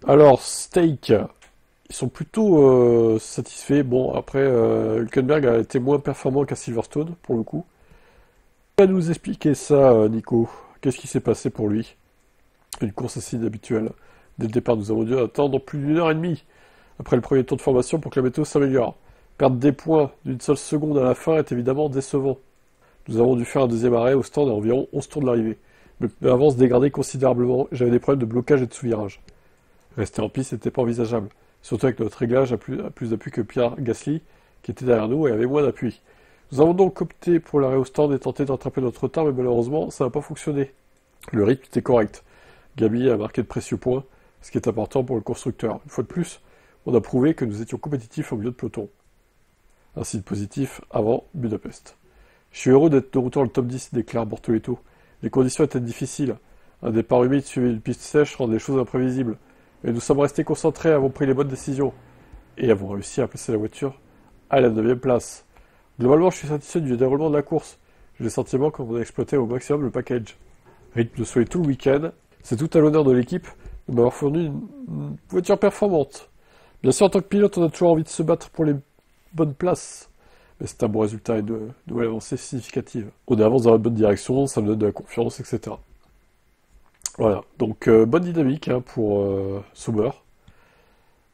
Alors, Steak, ils sont plutôt satisfaits. Bon, après, Hülkenberg a été moins performant qu'à Silverstone, pour le coup. Tu vas nous expliquer ça, Nico. Qu'est-ce qui s'est passé pour lui? Une course assez inhabituelle. Dès le départ, nous avons dû attendre plus d'une heure et demie après le premier tour de formation pour que la météo s'améliore. Perdre des points d'une seule seconde à la fin est évidemment décevant. Nous avons dû faire un deuxième arrêt au stand à environ 11 tours de l'arrivée. L'avance dégradait considérablement et j'avais des problèmes de blocage et de sous-virage. Rester en piste n'était pas envisageable, surtout avec notre réglage à plus d'appui que Pierre Gasly, qui était derrière nous et avait moins d'appui. Nous avons donc opté pour l'arrêt au stand et tenté de rattraper notre retard, mais malheureusement, ça n'a pas fonctionné. Le rythme était correct. Gabi a marqué de précieux points, ce qui est important pour le constructeur. Une fois de plus, on a prouvé que nous étions compétitifs au milieu de peloton. Un signe positif avant Budapest. Je suis heureux d'être de retour dans le top 10, déclare Bortoleto. Les conditions étaient difficiles. Un départ humide suivi d'une piste sèche rend les choses imprévisibles. Mais nous sommes restés concentrés, avons pris les bonnes décisions. Et avons réussi à placer la voiture à la 9e place. Globalement, je suis satisfait du déroulement de la course. J'ai le sentiment qu'on a exploité au maximum le package. Rythme de soleil tout le week-end. C'est tout à l'honneur de l'équipe de m'avoir fourni une voiture performante. Bien sûr, en tant que pilote, on a toujours envie de se battre pour les bonnes places. Mais c'est un bon résultat et de nouvelles avancées significatives. On avance dans la bonne direction, ça me donne de la confiance, etc. Voilà, donc bonne dynamique hein, pour Sauber.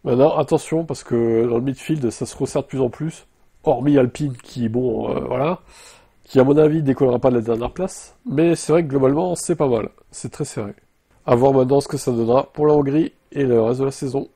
Maintenant, attention, parce que dans le midfield, ça se resserre de plus en plus. Hormis Alpine, qui, bon, voilà, qui, à mon avis, décollera pas de la dernière place. Mais c'est vrai que globalement, c'est pas mal. C'est très serré. À voir maintenant ce que ça donnera pour la Hongrie et le reste de la saison.